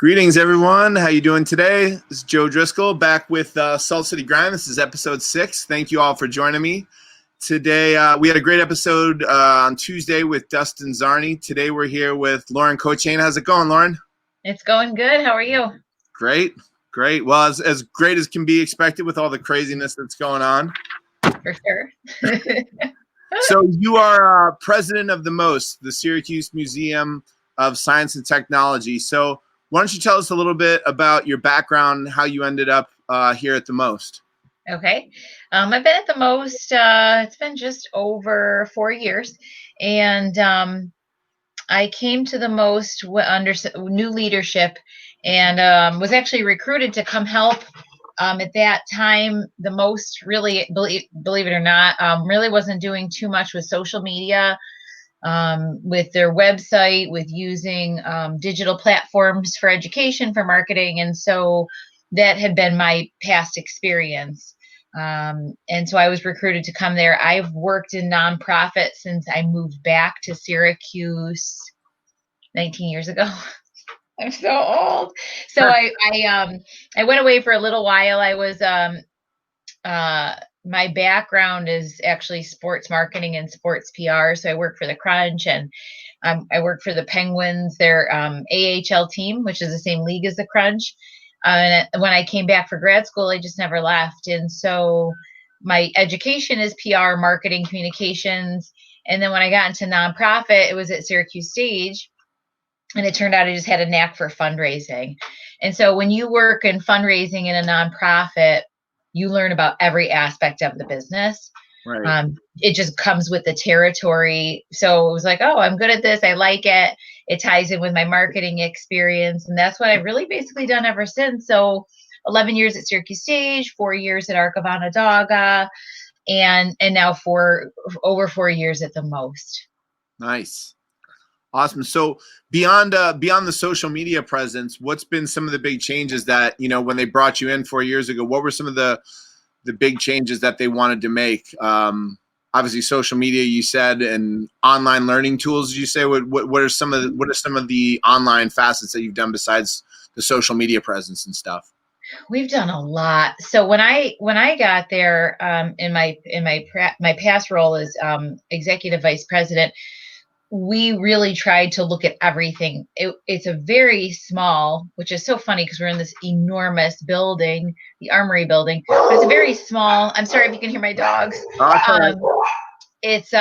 Greetings, everyone. How you doing today? This is Joe Driscoll back with Salt City Grind. This is episode 6. Thank you all for joining me. Today, we had a great episode on Tuesday with Dustin Zarni. Today, we're here with Lauren Kochain. How's it going, Lauren? It's going good. How are you? Great. Well, as great as can be expected with all the craziness that's going on. For sure. So you are president of the MOST, the Syracuse Museum of Science and Technology. So why don't you tell us a little bit about your background, how you ended up here at the MOST? Okay. I've been at the MOST, it's been just over 4 years. And I came to the MOST under new leadership and was actually recruited to come help. At that time, the MOST really, believe it or not, really wasn't doing too much with social media. With their website, with using digital platforms for education, for marketing. And so that had been my past experience. And so I was recruited to come there. I've worked in nonprofit since I moved back to Syracuse 19 years ago. I'm so old. So I went away for a little while. I was my background is actually sports marketing and sports PR. So I work for the Crunch and I work for the Penguins, their AHL team, which is the same league as the Crunch. And when I came back for grad school, I just never left. And so my education is PR, marketing, communications. And then when I got into nonprofit, it was at Syracuse Stage. And it turned out I just had a knack for fundraising. And so when you work in fundraising in a nonprofit, you learn about every aspect of the business. Right. It just comes with the territory. So it was like, oh, I'm good at this. I like it. It ties in with my marketing experience. And that's what I've really basically done ever since. So 11 years at Syracuse Stage, 4 years at Arc of Onondaga, and now over 4 years at the MOST. Nice. Awesome. So beyond the social media presence, what's been some of the big changes that, when they brought you in 4 years ago, what were some of the big changes that they wanted to make? Obviously social media, you said, and online learning tools, you say. What are some of the online facets that you've done besides the social media presence and stuff? We've done a lot. So when I got there, in my past role as executive vice president, we really tried to look at everything. It's a very small, which is so funny because we're in this enormous building, the Armory building, but it's a very small. I'm sorry if you can hear my dogs. It's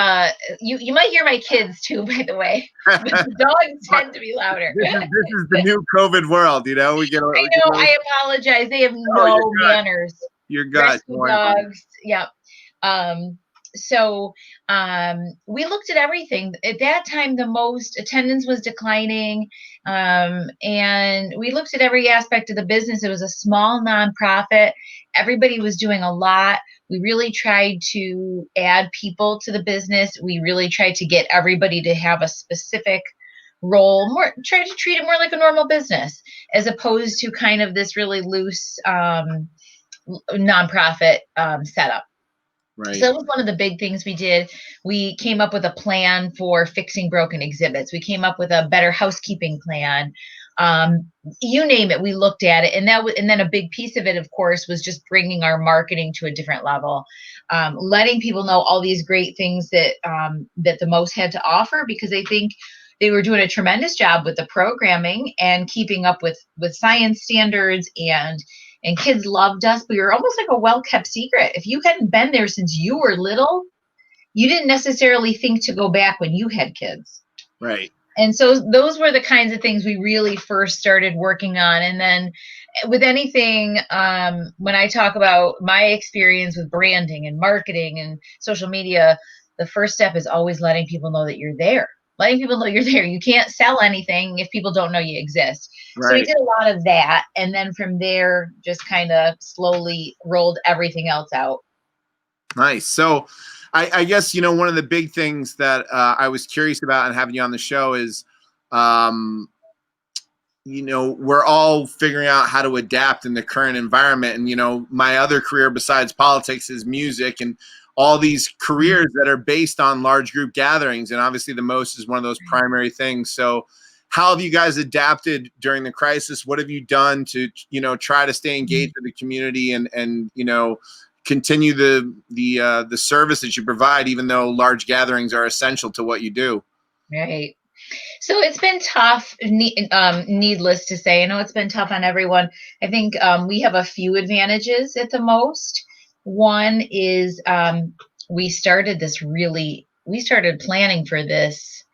you might hear my kids too, by the way. But the dogs tend to be louder. This is the new COVID world, I know. I apologize. They have no manners. You're good. Dogs. Yep. So we looked at everything. At that time, the MOST attendance was declining, and we looked at every aspect of the business. It was a small nonprofit. Everybody was doing a lot. We really tried to add people to the business. We really tried to get everybody to have a specific role, try to treat it more like a normal business, as opposed to kind of this really loose nonprofit setup. Right. So that was one of the big things we did. We came up with a plan for fixing broken exhibits. We came up with a better housekeeping plan. You name it, we looked at it, and then a big piece of it, of course, was just bringing our marketing to a different level, letting people know all these great things that the MOST had to offer, because I think they were doing a tremendous job with the programming and keeping up with science standards, and kids loved us. We were almost like a well-kept secret. If you hadn't been there since you were little, you didn't necessarily think to go back when you had kids. Right. And so those were the kinds of things we really first started working on. And then with anything, when I talk about my experience with branding and marketing and social media, the first step is always letting people know that you're there. Letting people know you're there. You can't sell anything if people don't know you exist. Right. So we did a lot of that. And then from there, just kind of slowly rolled everything else out. Nice. So I guess, one of the big things that I was curious about and having you on the show is, we're all figuring out how to adapt in the current environment. And, my other career besides politics is music, and all these careers that are based on large group gatherings. And obviously the MOST is one of those primary things. So how have you guys adapted during the crisis? What have you done to, try to stay engaged with the community and continue the service that you provide, even though large gatherings are essential to what you do? Right. So it's been tough, needless to say. I know it's been tough on everyone. I think we have a few advantages at the most. One is we started planning for this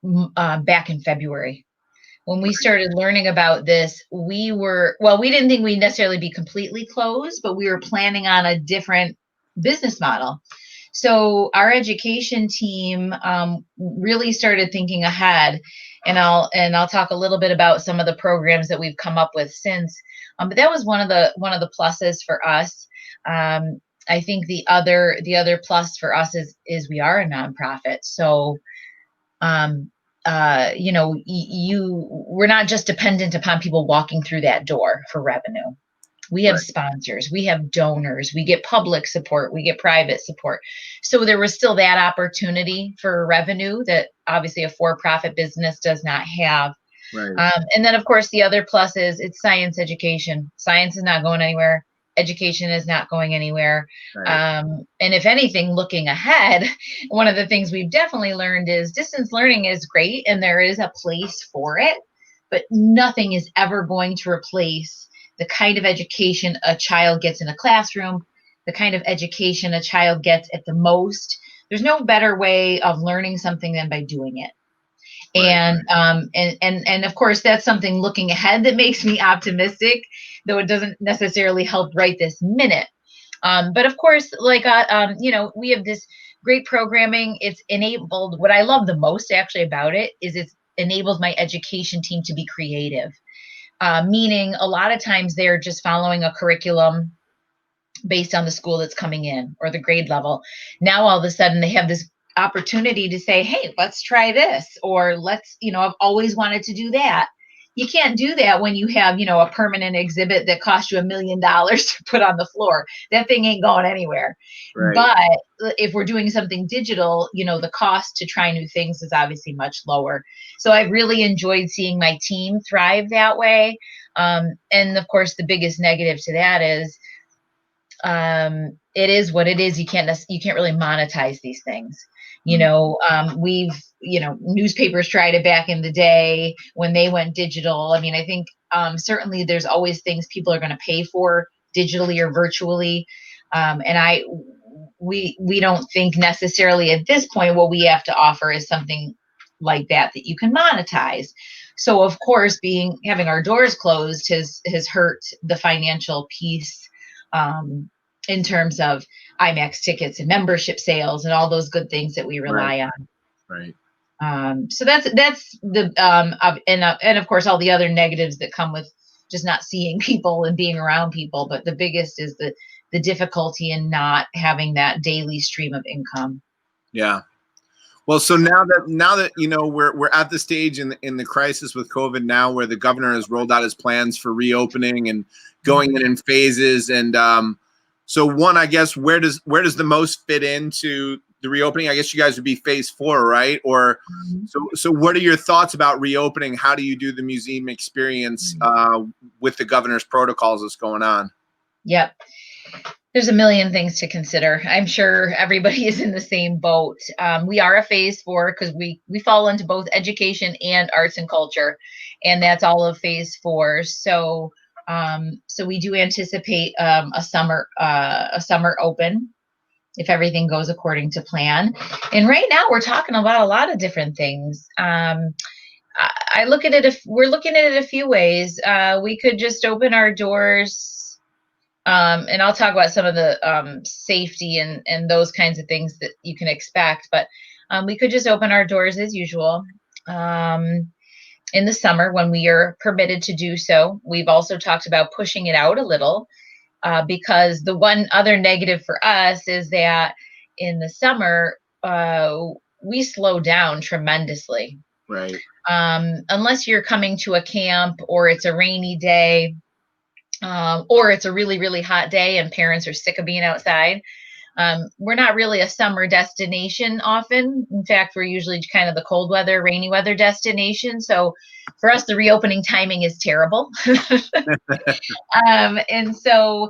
back in February. When we started learning about this, we didn't think we'd necessarily be completely closed, but we were planning on a different business model. So our education team really started thinking ahead, and I'll talk a little bit about some of the programs that we've come up with since. But that was one of the pluses for us. I think the other plus for us is we are a nonprofit, so we're not just dependent upon people walking through that door for revenue. We have sponsors, we have donors, we get public support, we get private support. So there was still that opportunity for revenue that obviously a for-profit business does not have. Right. And then, of course, the other plus is it's science education. Science is not going anywhere. Education is not going anywhere. Right. And if anything, looking ahead, one of the things we've definitely learned is distance learning is great and there is a place for it, but nothing is ever going to replace the kind of education a child gets in a classroom, the kind of education a child gets at the most. There's no better way of learning something than by doing it. And of course, that's something looking ahead that makes me optimistic, though it doesn't necessarily help right this minute. But of course, like, we have this great programming. It's enabled, what I love the most actually about it is it's enabled my education team to be creative. Meaning a lot of times they're just following a curriculum based on the school that's coming in or the grade level. Now, all of a sudden they have this opportunity to say, hey, let's try this, or I've always wanted to do that. You can't do that when you have, a permanent exhibit that costs you $1 million to put on the floor. That thing ain't going anywhere. Right. But if we're doing something digital, the cost to try new things is obviously much lower. So I really enjoyed seeing my team thrive that way. And of course, the biggest negative to that is it is what it is. You can't really monetize these things. Newspapers tried it back in the day when they went digital. I mean, I think certainly there's always things people are going to pay for digitally or virtually. And we don't think necessarily at this point what we have to offer is something like that you can monetize. So of course, having our doors closed has hurt the financial piece in terms of IMAX tickets and membership sales and all those good things that we rely on. Right. So that's the and of course all the other negatives that come with just not seeing people and being around people. But the biggest is the difficulty in not having that daily stream of income. Yeah. Well, so now that we're at the stage in the crisis with COVID now, where the governor has rolled out his plans for reopening and going in phases, and so one, I guess, where does the most fit into the reopening? I guess you guys would be phase 4, right? Or so what are your thoughts about reopening? How do you do the museum experience with the governor's protocols that's going on? Yep. There's a million things to consider. I'm sure everybody is in the same boat. We are a phase 4 because we fall into both education and arts and culture, and that's all of phase 4. So we do anticipate a summer open if everything goes according to plan. And right now we're talking about a lot of different things. I look at it we're looking at it a few ways. We could just open our doors. And I'll talk about some of the safety and those kinds of things that you can expect. But we could just open our doors as usual in the summer when we are permitted to do so. We've also talked about pushing it out a little because the one other negative for us is that in the summer, we slow down tremendously. Right. Unless you're coming to a camp or it's a rainy day, or it's a really, really hot day and parents are sick of being outside. We're not really a summer destination often. In fact, we're usually kind of the cold weather, rainy weather destination. So for us, the reopening timing is terrible. And so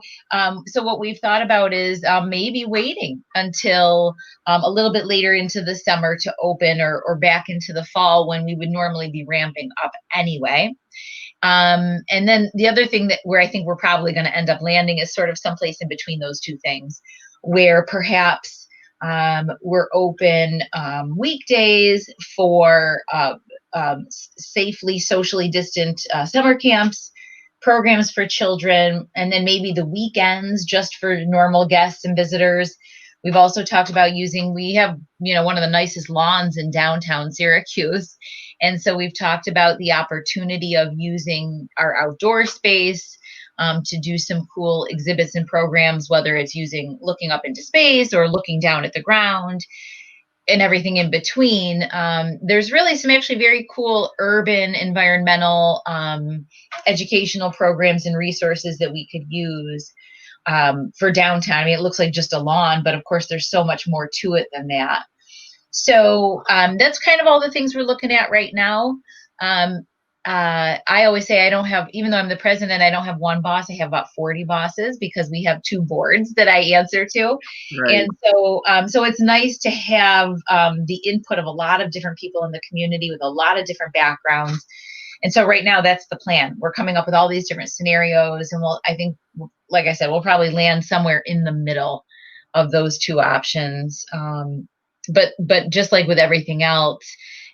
what we've thought about is maybe waiting until a little bit later into the summer to open, or back into the fall when we would normally be ramping up anyway. And then the other thing that where I think we're probably going to end up landing is sort of someplace in between those two things, where perhaps we're open weekdays for safely socially distant summer camps, programs for children, and then maybe the weekends just for normal guests and visitors. We've also talked about we have, one of the nicest lawns in downtown Syracuse. And so we've talked about the opportunity of using our outdoor space to do some cool exhibits and programs, whether it's looking up into space or looking down at the ground and everything in between. There's really some actually very cool urban environmental educational programs and resources that we could use for downtown. I mean, it looks like just a lawn, but of course there's so much more to it than that. So that's kind of all the things we're looking at right now. I always say even though I'm the president, I don't have one boss. I have about 40 bosses because we have two boards that I answer to. Right. And so it's nice to have the input of a lot of different people in the community with a lot of different backgrounds. And so right now that's the plan. We're coming up with all these different scenarios, and I think, like I said, we'll probably land somewhere in the middle of those two options. But just like with everything else,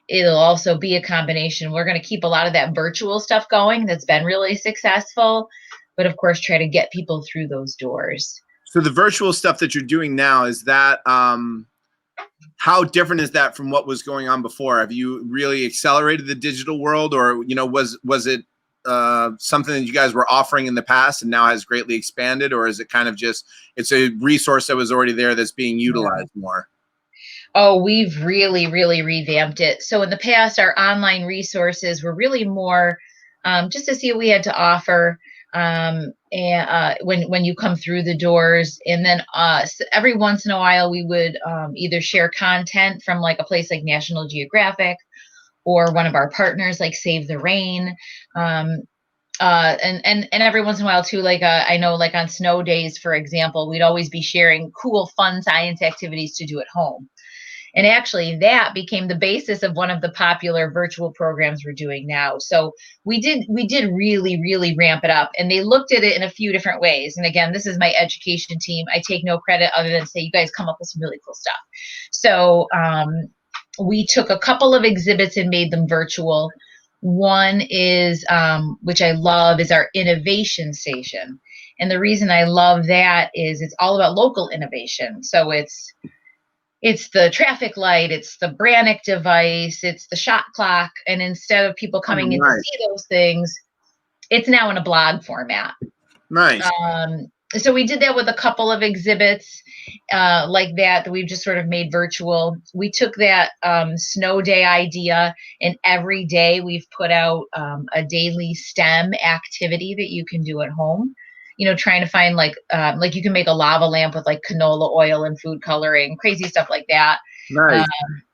it'll also be a combination. We're going to keep a lot of that virtual stuff going that's been really successful, but of course try to get people through those doors. So the virtual stuff that you're doing now, is that how different is that from what was going on before? Have you really accelerated the digital world, or was it something that you guys were offering in the past and now has greatly expanded, or is it kind of just it's a resource that was already there that's being utilized more? Oh, we've really, really revamped it. So in the past, our online resources were really more just to see what we had to offer and when you come through the doors. And then every once in a while, we would either share content from like a place like National Geographic or one of our partners like Save the Rain. And every once in a while too, like I know, like on snow days, for example, we'd always be sharing cool, fun science activities to do at home. And actually that became the basis of one of the popular virtual programs we're doing now. So we did really, really ramp it up, and they looked at it in a few different ways. And again, this is my education team. I take no credit other than say, you guys come up with some really cool stuff. So we took a couple of exhibits and made them virtual. One is, which I love, is our innovation station. And the reason I love that is it's all about local innovation. So it's the traffic light, it's the Brannick device, it's the shot clock. And instead of people coming in to see those things, it's now in a blog format. Nice. So we did that with a couple of exhibits like that we've just sort of made virtual. We took that snow day idea, and every day we've put out a daily STEM activity that you can do at home. Trying to find like you can make a lava lamp with like canola oil and food coloring, crazy stuff like that. Nice.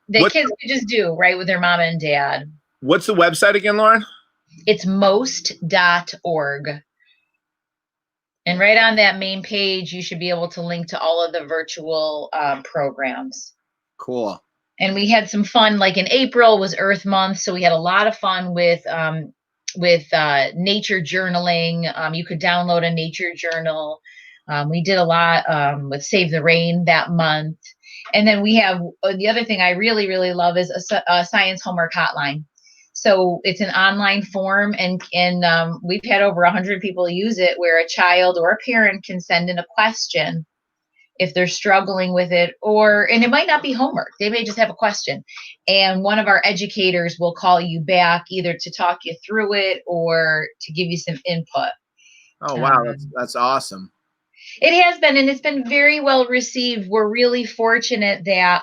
That kids could just do right with their mom and dad. What's the website again, Lauren? It's most.org. And right on that main page, you should be able to link to all of the virtual programs. Cool. And we had some fun, like in April was Earth Month, so we had a lot of fun with nature journaling. You could download a nature journal. We did a lot with Save the Rain that month. And then we have the other thing I really, really love is a science homework hotline. So it's an online form, and we've had over 100 people use it, where a child or a parent can send in a question if they're struggling with it, and it might not be homework. They may just have a question, and one of our educators will call you back either to talk you through it or to give you some input. Oh, wow. That's awesome. It has been, and it's been very well received. We're really fortunate that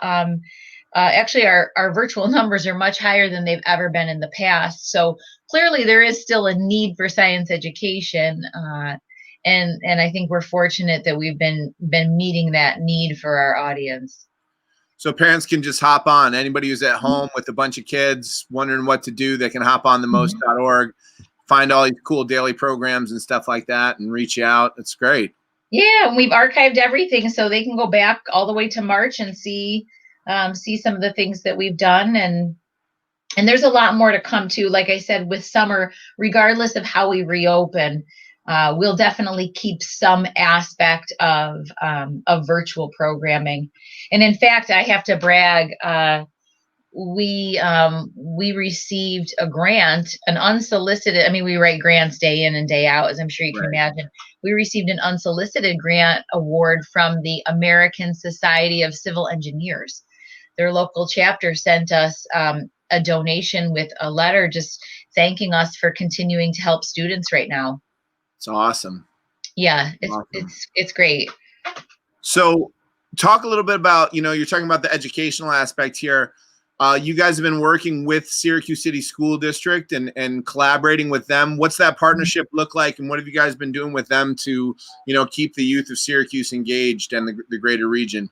actually our virtual numbers are much higher than they've ever been in the past. So clearly there is still a need for science education. And I think we're fortunate that we've been meeting that need for our audience. So parents can just hop on. Anybody who's at home with a bunch of kids wondering what to do, they can hop on themost.org, find all these cool daily programs and stuff like that, and reach out. It's great. Yeah, and we've archived everything so they can go back all the way to March and see some of the things that we've done, and there's a lot more to come too. Like I said, with summer, regardless of how we reopen, we'll definitely keep some aspect of virtual programming. And in fact, I have to brag. We received a grant, an unsolicited. I mean, we write grants day in and day out, as I'm sure you can imagine. We received an unsolicited grant award from the American Society of Civil Engineers. Their local chapter sent us a donation with a letter just thanking us for continuing to help students right now. It's awesome. Yeah, it's great. So talk a little bit about, you're talking about the educational aspect here. You guys have been working with Syracuse City School District and collaborating with them. What's that partnership look like, and what have you guys been doing with them to, keep the youth of Syracuse engaged and the greater region?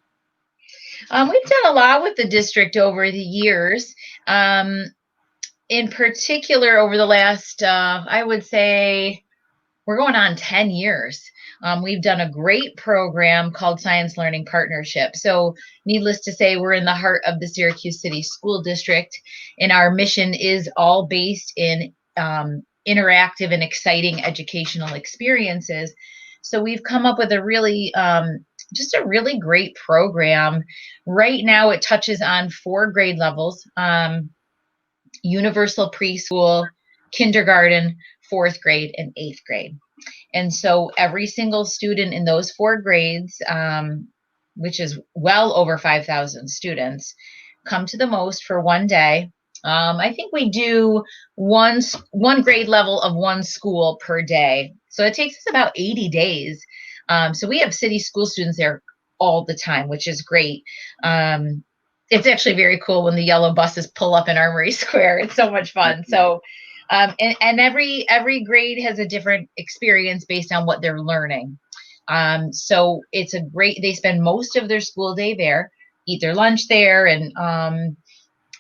We've done a lot with the district over the years. In particular, over the last, I would say, we're going on 10 years. We've done a great program called Science Learning Partnership. So needless to say, we're in the heart of the Syracuse City School District, and our mission is all based in interactive and exciting educational experiences. So we've come up with a really, just a really great program. Right now, it touches on 4 grade levels, universal preschool, kindergarten, 4th grade, and 8th grade. And so every single student in those 4 grades, which is well over 5,000 students, come to the most for one day. I think we do one grade level of one school per day. So it takes us about 80 days. So we have city school students there all the time, which is great. It's actually very cool when the yellow buses pull up in Armory Square. It's so much fun. So and every grade has a different experience based on what they're learning. So it's a great, they spend most of their school day there, eat their lunch there, and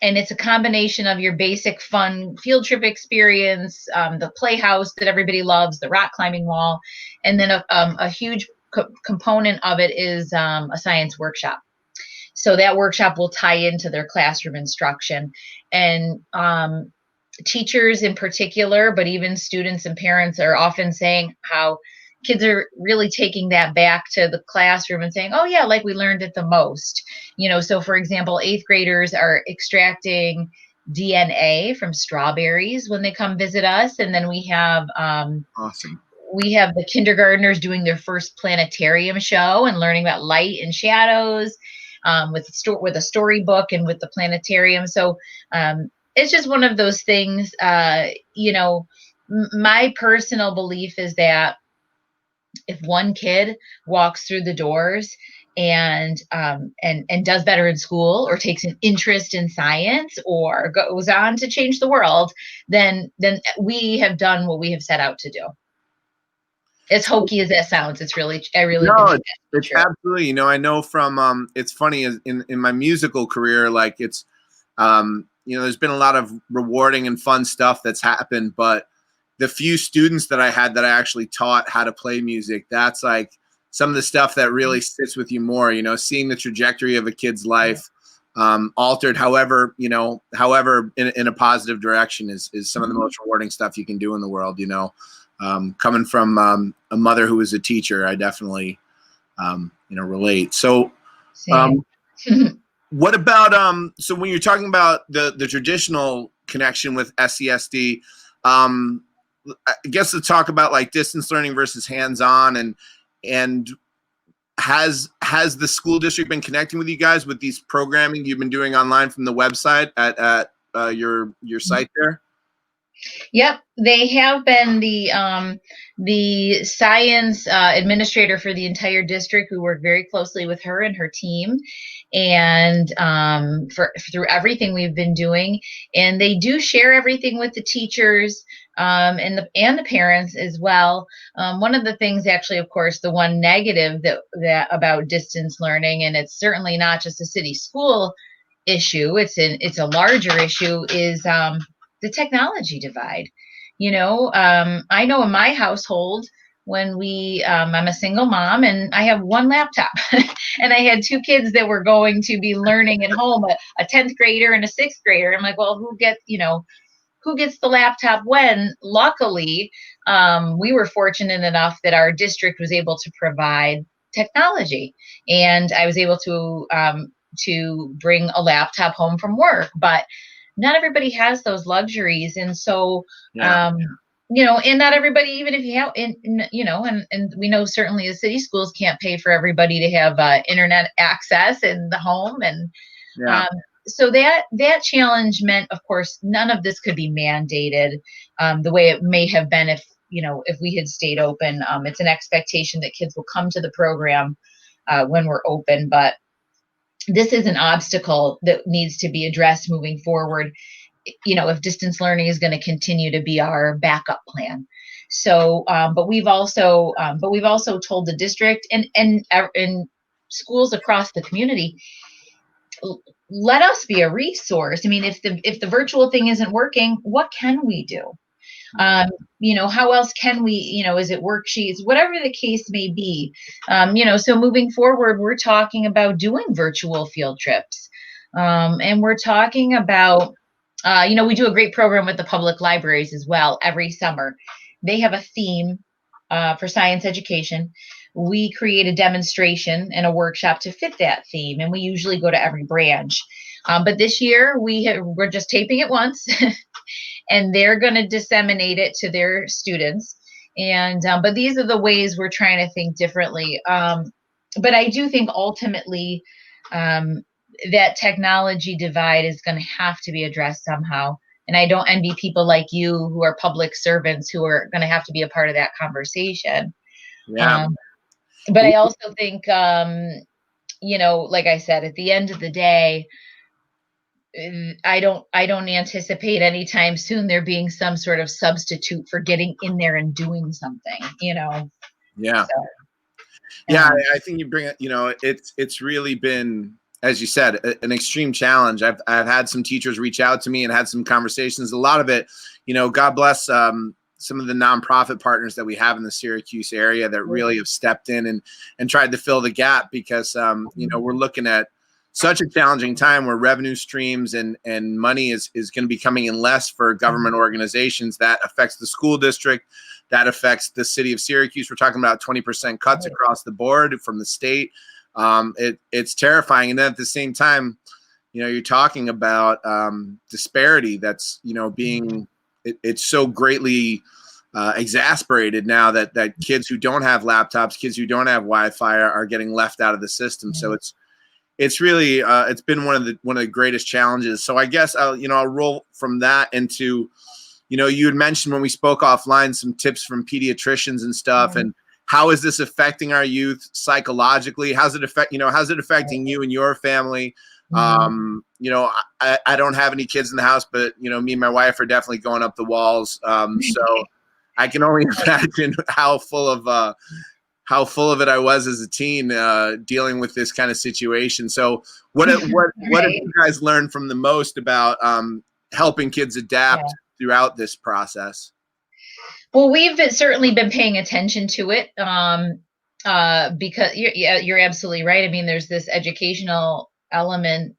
it's a combination of your basic fun field trip experience, the playhouse that everybody loves, the rock climbing wall, and then a huge component of it is a science workshop. So that workshop will tie into their classroom instruction. And teachers in particular, but even students and parents are often saying how kids are really taking that back to the classroom and saying, oh yeah, like we learned it the most. So for example, 8th graders are extracting DNA from strawberries when they come visit us. And then we have awesome. We have the kindergartners doing their first planetarium show and learning about light and shadows, with a storybook and with the planetarium. So it's just one of those things. My personal belief is that if one kid walks through the doors and does better in school, or takes an interest in science, or goes on to change the world, then we have done what we have set out to do. As hokey as that sounds, I really believe it's true. Absolutely. I know from it's funny in my musical career, like it's there's been a lot of rewarding and fun stuff that's happened, but the few students that I had that I actually taught how to play music, that's like some of the stuff that really sits with you more, seeing the trajectory of a kid's life altered, however in a positive direction is some of the most rewarding stuff you can do in the world. Coming from a mother who was a teacher, I definitely relate. So what about so when you're talking about the traditional connection with SCSD, I guess to talk about like distance learning versus hands-on, and has the school district been connecting with you guys with these programming you've been doing online from the website at your site there? Yep, they have been. The science administrator for the entire district. We work very closely with her and her team, and through everything we've been doing. And they do share everything with the teachers, and the parents as well. One of the things, actually, of course, the one negative that about distance learning, and it's certainly not just a city school issue, it's a larger issue, is the technology divide. I know in my household, when I'm a single mom and I have one laptop, and I had two kids that were going to be learning at home, a 10th grader and a 6th grader. I'm like, well, who gets the laptop when? Luckily, we were fortunate enough that our district was able to provide technology, and I was able to bring a laptop home from work. But not everybody has those luxuries, and so Yeah. and not everybody, even if you have, and we know certainly the city schools can't pay for everybody to have internet access in the home, and Yeah. so that challenge meant, of course, none of this could be mandated the way it may have been if we had stayed open. It's an expectation that kids will come to the program when we're open, but this is an obstacle that needs to be addressed moving forward, if distance learning is going to continue to be our backup plan. So, but we've also told the district and schools across the community, let us be a resource. I mean, if the virtual thing isn't working, what can we do? How else can we, is it worksheets, whatever the case may be. So moving forward, we're talking about doing virtual field trips. And we're talking about, we do a great program with the public libraries as well every summer. They have a theme for science education. We create a demonstration and a workshop to fit that theme, and we usually go to every branch. But this year we're just taping it once, and they're going to disseminate it to their students. And but these are the ways we're trying to think differently. But I do think ultimately that technology divide is going to have to be addressed somehow. And I don't envy people like you who are public servants who are going to have to be a part of that conversation. Yeah. But I also think, like I said, at the end of the day, I don't anticipate anytime soon there being some sort of substitute for getting in there and doing something, Yeah. So, Yeah. I think you bring it, it's really been, as you said, an extreme challenge. I've had some teachers reach out to me and had some conversations. A lot of it, God bless some of the nonprofit partners that we have in the Syracuse area that really have stepped in and tried to fill the gap, because we're looking at such a challenging time where revenue streams and money is going to be coming in less for government organizations. That affects the school district, that affects the city of Syracuse. We're talking about 20% cuts across the board from the state. It's terrifying. And then at the same time, you're talking about disparity that's, being, it's so greatly exasperated now that kids who don't have laptops, kids who don't have Wi-Fi are getting left out of the system. So it's really it's been one of the greatest challenges. So I guess I'll roll from that into, you had mentioned when we spoke offline some tips from pediatricians and stuff, and how is this affecting our youth psychologically? How's it affecting you and your family? I don't have any kids in the house, but me and my wife are definitely going up the walls. So I can only imagine how full of it I was as a teen, dealing with this kind of situation. So what have you guys learned from the most about helping kids adapt throughout this process? Well, we've certainly been paying attention to it, because you're absolutely right. I mean, there's this educational element,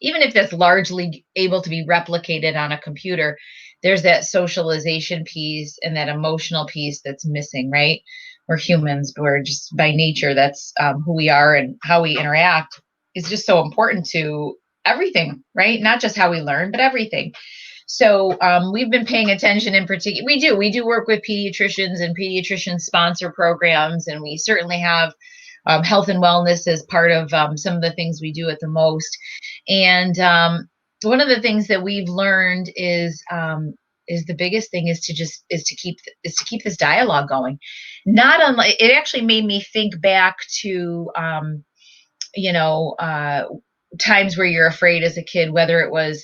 even if that's largely able to be replicated on a computer. There's that socialization piece and that emotional piece that's missing, right? We're humans. We're just by nature, that's who we are, and how we interact is just so important to everything, right? Not just how we learn, but everything. So we've been paying attention in particular. We do work with pediatricians, and pediatrician sponsor programs, and we certainly have health and wellness as part of some of the things we do at the most. And one of the things that we've learned is the biggest thing is to keep this dialogue going. Not unlike, it actually made me think back to times where you're afraid as a kid, whether it was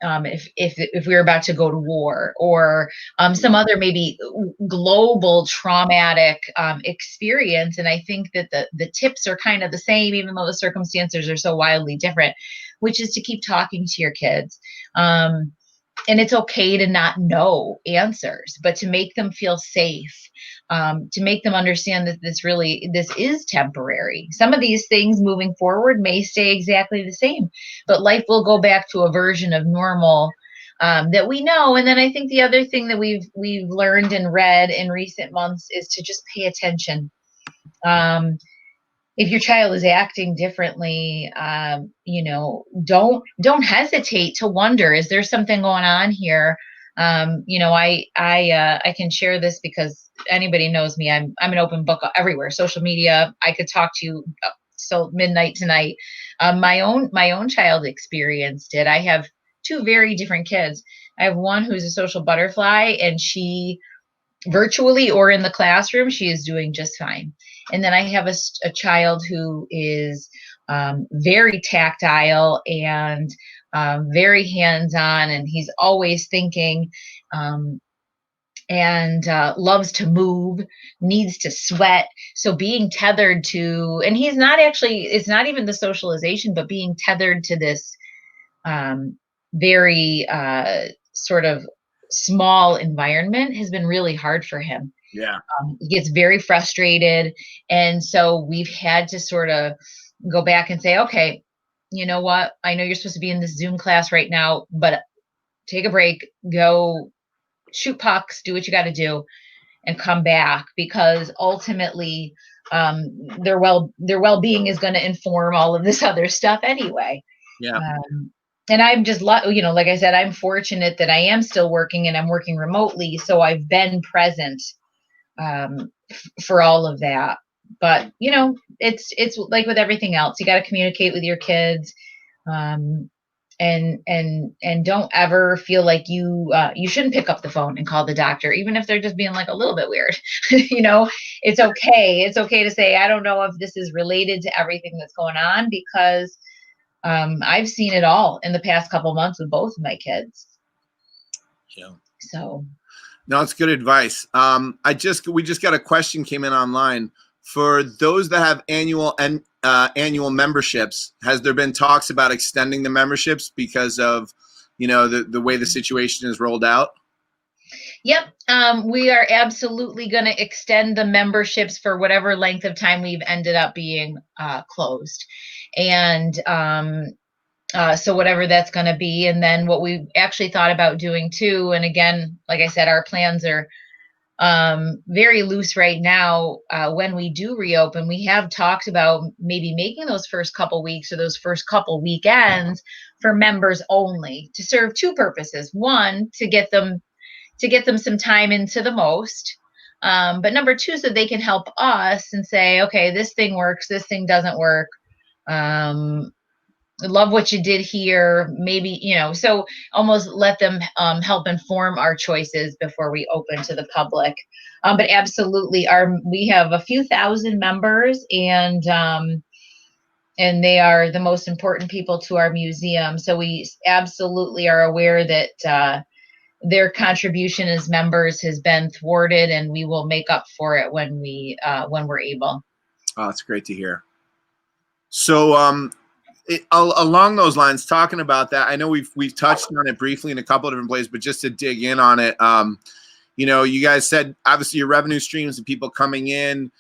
if we were about to go to war, or some other maybe global traumatic experience. And I think that the tips are kind of the same, even though the circumstances are so wildly different, which is to keep talking to your kids. And it's okay to not know answers, but to make them feel safe, to make them understand that this is temporary. Some of these things moving forward may stay exactly the same, but life will go back to a version of normal that we know. And then I think the other thing that we've learned and read in recent months is to just pay attention. If your child is acting differently, don't hesitate to wonder, is there something going on here? I can share this because anybody knows me. I'm an open book everywhere. Social media. I could talk to you so midnight tonight. My own child experienced it. I have two very different kids. I have one who's a social butterfly, and she, virtually or in the classroom, she is doing just fine. And then I have a child who is very tactile and very hands-on, and he's always thinking, and loves to move, needs to sweat. So being tethered to, and he's not actually, it's not even the socialization, but being tethered to this very sort of small environment has been really hard for him. Yeah. He gets very frustrated. And so we've had to sort of go back and say, okay, you know what? I know you're supposed to be in this Zoom class right now, but take a break, go shoot pucks, do what you got to do, and come back, because ultimately their well-being is going to inform all of this other stuff anyway. Yeah. And I'm just, like I said, I'm fortunate that I am still working, and I'm working remotely. So I've been present for all of that. But, it's like with everything else, you got to communicate with your kids. And don't ever feel like you shouldn't pick up the phone and call the doctor, even if they're just being like a little bit weird. It's okay. It's okay to say, I don't know if this is related to everything that's going on, because I've seen it all in the past couple months with both of my kids. Yeah. So. No, it's good advice. We just got a question came in online. For those that have annual memberships, has there been talks about extending the memberships because of, the way the situation is rolled out? Yep. We are absolutely going to extend the memberships for whatever length of time we've ended up being closed. And so whatever that's going to be. And then what we actually thought about doing too, and again, like I said, our plans are very loose right now. When we do reopen, we have talked about maybe making those first couple weeks or those first couple weekends for members only, to serve two purposes. One, to get them some time into the most. But number two, so they can help us and say, okay, this thing works, this thing doesn't work. Love what you did here. Maybe, so almost let them help inform our choices before we open to the public. But absolutely, we have a few thousand members, and they are the most important people to our museum. So we absolutely are aware that their contribution as members has been thwarted, and we will make up for it when we're able. Oh, that's great to hear. So, along those lines, talking about that, I know we've touched on it briefly in a couple of different places, but just to dig in on it, you guys said obviously your revenue streams, the people coming in,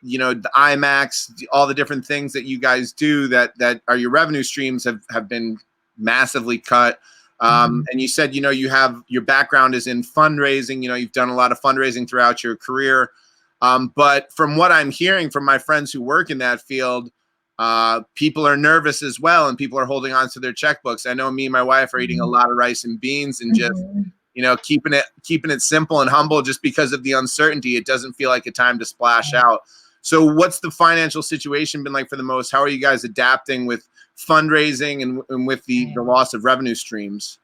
the IMAX, all the different things that you guys do that are your revenue streams have been massively cut. And you said, you have your background is in fundraising, you've done a lot of fundraising throughout your career. But from what I'm hearing from my friends who work in that field, people are nervous as well, and people are holding on to their checkbooks. I know me and my wife are eating a lot of rice and beans and just, keeping it simple and humble, just because of the uncertainty. It doesn't feel like a time to splash out. So what's the financial situation been like for the most? How are you guys adapting with fundraising and with the loss of revenue streams?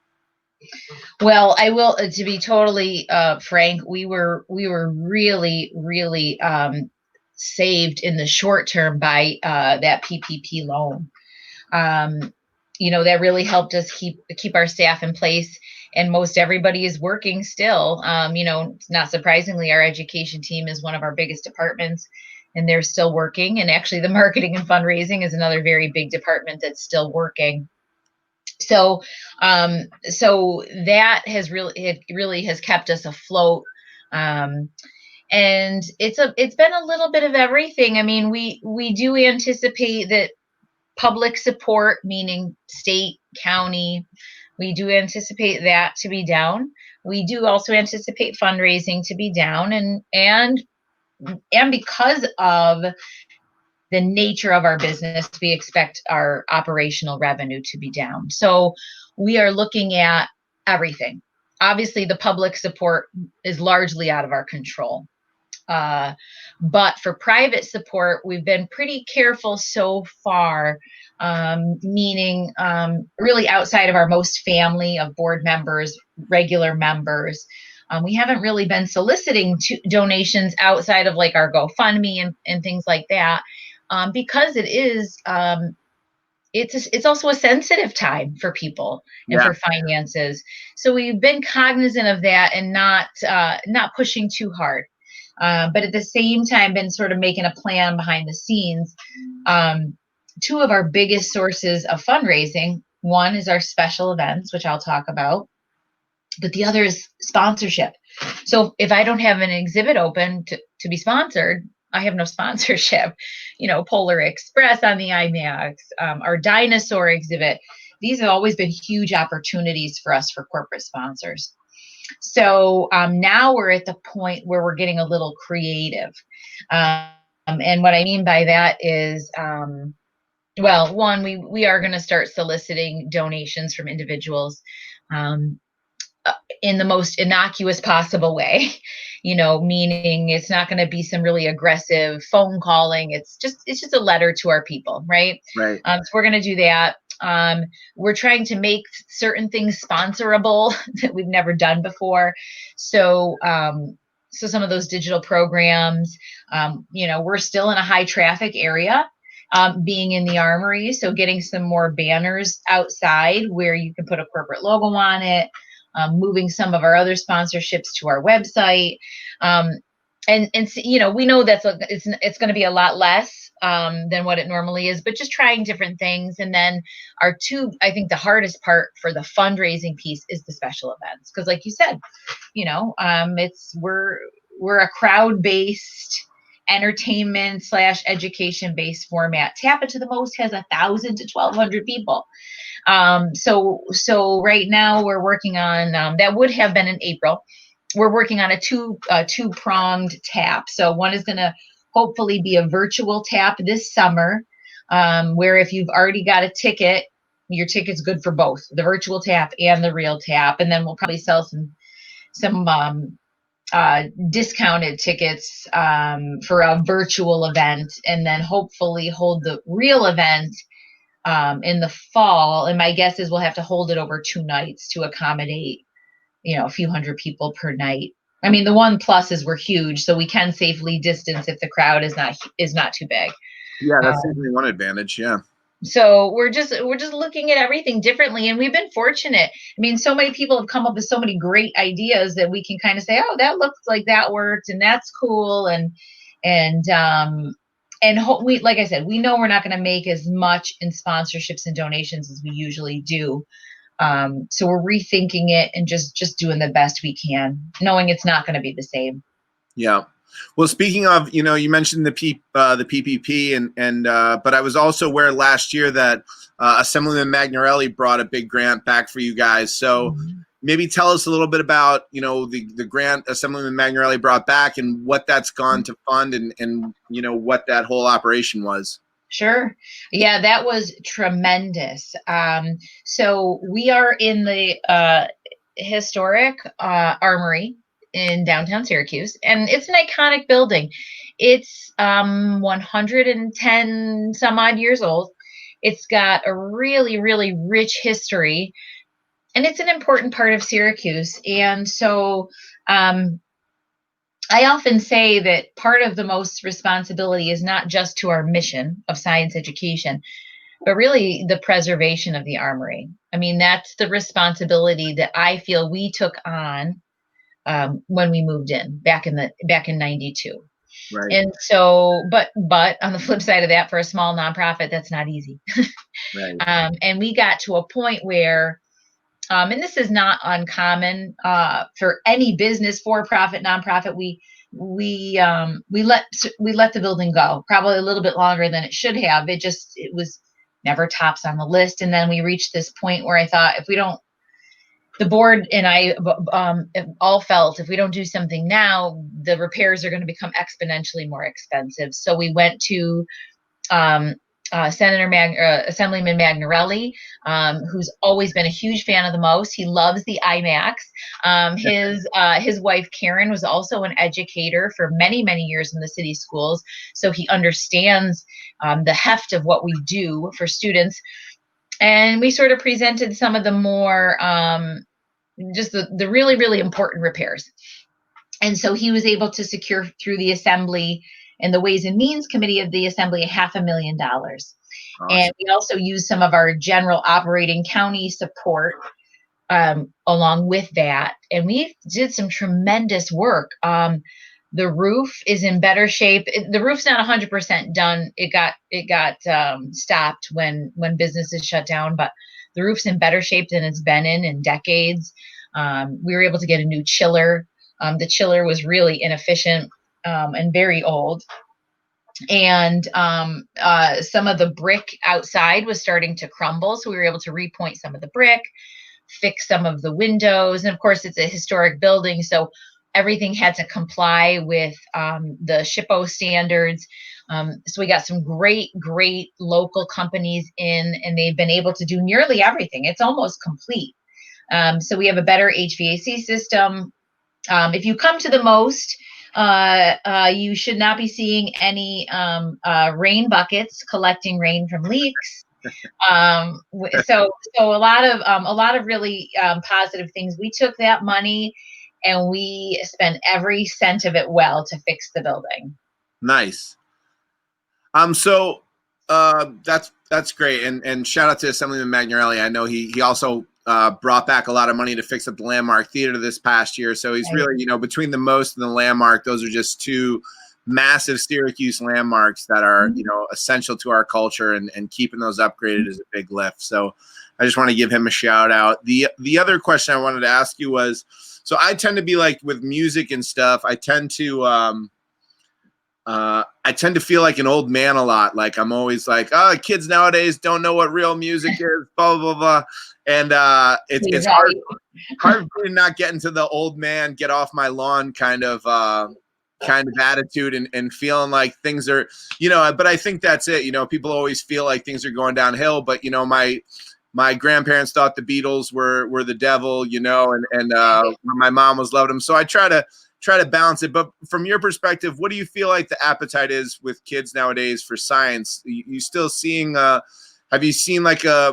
Well, I will, to be totally frank, we were really, really saved in the short term by that PPP loan. That really helped us keep our staff in place, and most everybody is working still. Not surprisingly, our education team is one of our biggest departments, and they're still working. And actually, the marketing and fundraising is another very big department that's still working. So, so that really has kept us afloat. And it's been a little bit of everything. I mean, we do anticipate that public support, meaning state, county, we do anticipate that to be down. We do also anticipate fundraising to be down, and because of the nature of our business, we expect our operational revenue to be down. So we are looking at everything. Obviously, the public support is largely out of our control. But for private support, we've been pretty careful so far, meaning really outside of our most family of board members, regular members. We haven't really been soliciting donations outside of like our GoFundMe and things like that, because it's also a sensitive time for people and for finances. So we've been cognizant of that and not pushing too hard. But at the same time, been sort of making a plan behind the scenes. Two of our biggest sources of fundraising, one is our special events, which I'll talk about, but the other is sponsorship. So if I don't have an exhibit open to be sponsored, I have no sponsorship. Polar Express on the IMAX, our dinosaur exhibit. These have always been huge opportunities for us for corporate sponsors. So now we're at the point where we're getting a little creative. And what I mean by that is, one, we are going to start soliciting donations from individuals in the most innocuous possible way, meaning it's not going to be some really aggressive phone calling. It's just a letter to our people, right? Right. So we're going to do that. We're trying to make certain things sponsorable that we've never done before. So some of those digital programs, we're still in a high traffic area, being in the Armory. So getting some more banners outside where you can put a corporate logo on it, moving some of our other sponsorships to our website. And we know it's going to be a lot less than what it normally is, but just trying different things. And then I think the hardest part for the fundraising piece is the special events. Because like you said, we're a crowd-based entertainment / education-based format. Tap It to the Most has 1,000 to 1,200 people. So right now we're working on, that would have been in April. We're working on a two-pronged tap. So one is going to hopefully be a virtual tap this summer, where if you've already got a ticket, your ticket's good for both the virtual tap and the real tap. And then we'll probably sell some discounted tickets for a virtual event, and then hopefully hold the real event in the fall. And my guess is we'll have to hold it over 2 nights to accommodate a few hundred people per night. I mean, the one pluses were huge, so we can safely distance if the crowd is not too big. Yeah, that's certainly one advantage. Yeah. So we're just looking at everything differently, and we've been fortunate. I mean, so many people have come up with so many great ideas that we can kind of say, oh, that looks like that worked, and that's cool, we, like I said, we know we're not going to make as much in sponsorships and donations as we usually do. So we're rethinking it and just doing the best we can, knowing it's not going to be the same. Yeah. Well, speaking of, you mentioned the PPP but I was also aware last year that Assemblyman Magnarelli brought a big grant back for you guys. So maybe tell us a little bit about, the grant Assemblyman Magnarelli brought back and what that's gone to fund and what that whole operation was. Sure. Yeah, that was tremendous. So we are in the historic Armory in downtown Syracuse, and it's an iconic building. It's 110 some odd years old. It's got a really, really rich history, and it's an important part of Syracuse. And so I often say that part of the most responsibility is not just to our mission of science education, but really the preservation of the armory. I mean, that's the responsibility that I feel we took on when we moved in back in '92. Right. And so, but on the flip side of that, for a small nonprofit, that's not easy. Right. And we got to a point where, and this is not uncommon for any business, for-profit, nonprofit. We let the building go probably a little bit longer than it should have. It was never tops on the list. And then we reached this point where I thought, if we don't, the board and I all felt, if we don't do something now, the repairs are going to become exponentially more expensive. So we went to um, Assemblyman Magnarelli, who's always been a huge fan of the most. He loves the IMAX. His wife Karen was also an educator for many, many years in the city schools, so he understands the heft of what we do for students. And we sort of presented some of the more just the really, really important repairs. And so he was able to secure through the assembly and the Ways and Means Committee of the Assembly $500,000. And Awesome. we also used some of our general operating county support along with that. And we did some tremendous work. The roof is in better shape. The roof's not 100% done. It got stopped when businesses shut down, but the roof's in better shape than it's been in decades. We were able to get a new chiller. The chiller was really inefficient and very old. And some of the brick outside was starting to crumble, so we were able to repoint some of the brick, fix some of the windows, and of course it's a historic building, so everything had to comply with the SHPO standards. So we got some great local companies in, and they've been able to do nearly everything. It's almost complete. So we have a better HVAC system. If you come to the most, you should not be seeing any rain buckets collecting rain from leaks. So a lot of really positive things. We took that money and we spent every cent of it well to fix the building. Nice. So that's great, and shout out to Assemblyman Magnarelli. I know he also brought back a lot of money to fix up the Landmark Theater this past year. So he's really, between the Most and the Landmark, those are just two massive Syracuse landmarks that are, essential to our culture, and keeping those upgraded is a big lift. So I just want to give him a shout out. The other question I wanted to ask you was, so I tend to be like with music and stuff, I tend to feel like an old man a lot. Like I'm always like, oh, kids nowadays don't know what real music is, blah, blah, blah. And it's hard for me to not get into the old man, get off my lawn kind of attitude, and feeling like things are, but I think that's it. People always feel like things are going downhill, but my grandparents thought the Beatles were the devil, and my mom was loving them. So I try to balance it. But from your perspective, what do you feel like the appetite is with kids nowadays for science? You still seeing, have you seen like I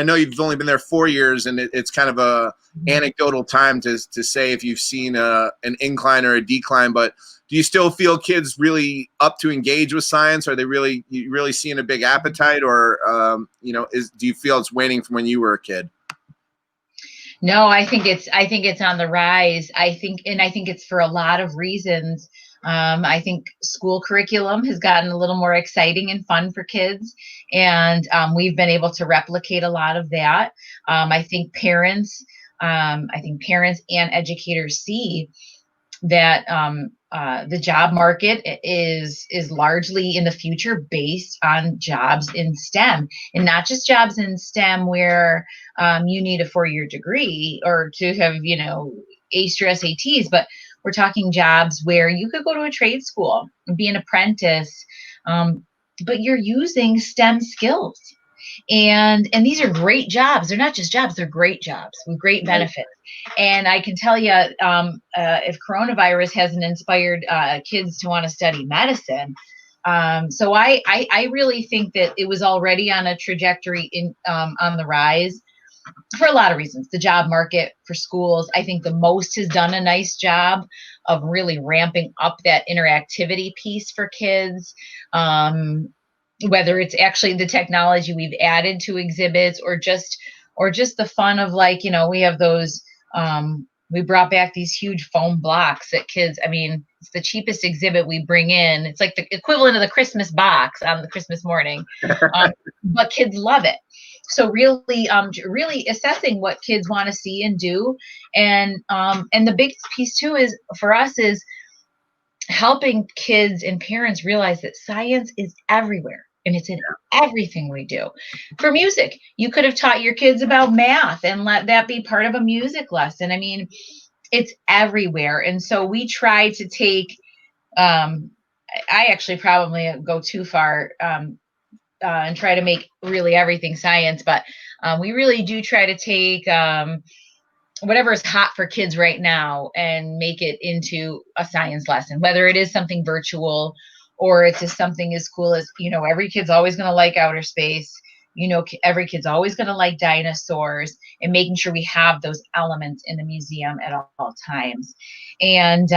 know you've only been there 4 years, and it's kind of a anecdotal time to say if you've seen an incline or a decline, but do you still feel kids really up to engage with science? Are they really seeing a big appetite, or, do you feel it's waning from when you were a kid? No, I think it's on the rise. I think it's for a lot of reasons. I think school curriculum has gotten a little more exciting and fun for kids, and we've been able to replicate a lot of that. I think parents and educators see that the job market is largely in the future based on jobs in STEM, and not just jobs in STEM where you need a 4-year degree or to have aced your SATs, but we're talking jobs where you could go to a trade school and be an apprentice, but you're using STEM skills. And these are great jobs. They're not just jobs, they're great jobs with great benefits. And I can tell you, if coronavirus hasn't inspired kids to want to study medicine, so I really think that it was already on a trajectory on the rise. for a lot of reasons. The job market for schools, I think the most has done a nice job of really ramping up that interactivity piece for kids. Whether it's actually the technology we've added to exhibits or just the fun of, like, we have those, we brought back these huge foam blocks that kids, I mean, it's the cheapest exhibit we bring in. It's like the equivalent of the Christmas box on the Christmas morning. But kids love it. So really assessing what kids want to see and do. And the biggest piece too is for us is helping kids and parents realize that science is everywhere and it's in everything we do. For music, you could have taught your kids about math and let that be part of a music lesson. I mean, it's everywhere. And so we try to take, I actually probably go too far and try to make really everything science, but we really do try to take whatever is hot for kids right now and make it into a science lesson, whether it is something virtual or it's just something as cool as, every kid's always going to like outer space. Every kid's always going to like dinosaurs, and making sure we have those elements in the museum at all times. And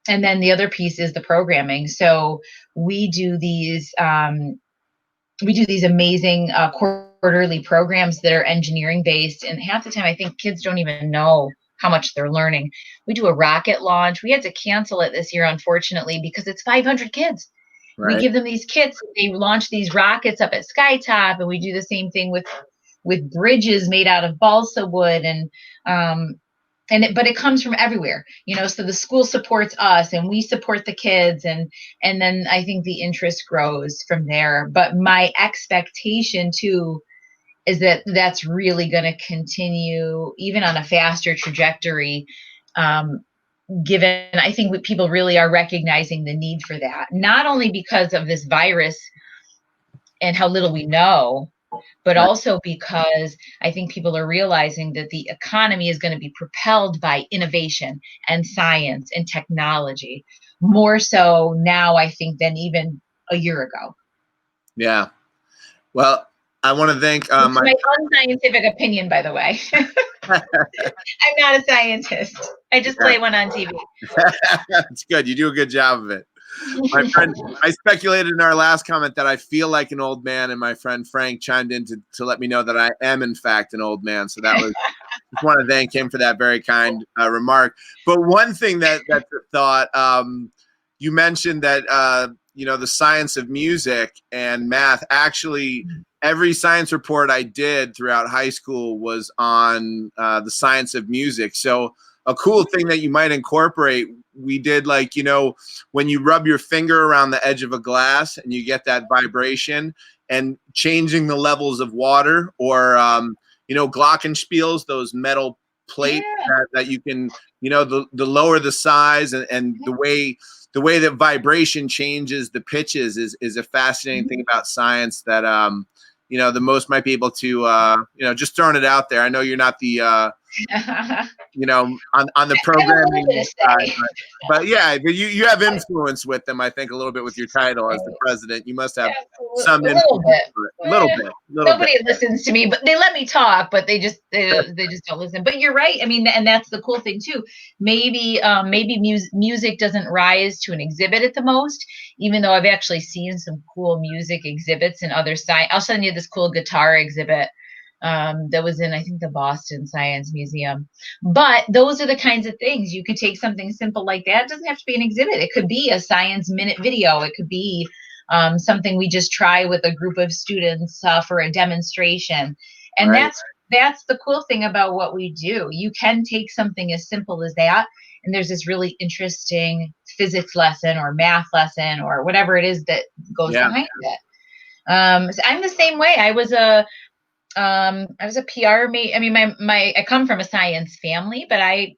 then the other piece is the programming. So we do these amazing quarterly programs that are engineering based. And half the time, I think kids don't even know how much they're learning. We do a rocket launch. We had to cancel it this year, unfortunately, because it's 500 kids. Right. We give them these kits. They launch these rockets up at Skytop, and we do the same thing with bridges made out of balsa wood. But it comes from everywhere, so the school supports us and we support the kids, and then I think the interest grows from there. But my expectation too is that that's really going to continue even on a faster trajectory, given I think people really are recognizing the need for that, not only because of this virus and how little we know, but also because I think people are realizing that the economy is going to be propelled by innovation and science and technology, more so now, I think, than even a year ago. Yeah. Well, I want to thank my unscientific opinion, by the way. I'm not a scientist. I just play one on TV. That's good. You do a good job of it. My friend, I speculated in our last comment that I feel like an old man, and my friend Frank chimed in to let me know that I am in fact an old man. So that was, just want to thank him for that very kind remark. But one thing that's a thought, you mentioned that the science of music and math. Actually, every science report I did throughout high school was on the science of music. So a cool thing that you might incorporate, we did, like, when you rub your finger around the edge of a glass and you get that vibration, and changing the levels of water, or glockenspiels, those metal plates that you can, the lower the size and the way that vibration changes the pitches is a fascinating thing about science that the most might be able to just throwing it out there. I know you're not the on the programming side, but yeah, you have influence with them, I think, a little bit with your title as the president. You must have some influence. A little bit. Nobody listens to me, but they let me talk, but they just don't listen. But you're right. I mean, and that's the cool thing too. Maybe music doesn't rise to an exhibit at the most, even though I've actually seen some cool music exhibits in other sites. I'll send you this cool guitar exhibit that was in, I think, the Boston Science Museum. But those are the kinds of things you could take something simple like that. It doesn't have to be an exhibit. It could be a science minute video. It could be something we just try with a group of students for a demonstration. And that's the cool thing about what we do. You can take something as simple as that, and there's this really interesting physics lesson or math lesson or whatever it is that goes behind it. So I'm the same way. I was a PR I mean, I come from a science family, but I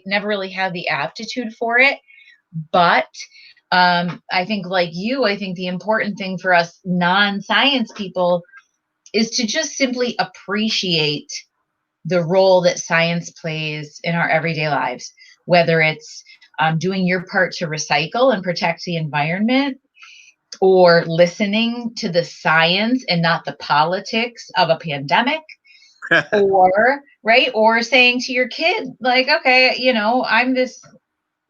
never really had the aptitude for it. But I think, like you, I think the important thing for us non-science people is to just simply appreciate the role that science plays in our everyday lives, whether it's doing your part to recycle and protect the environment, or listening to the science and not the politics of a pandemic, Or, right, or saying to your kid, like, okay, I'm this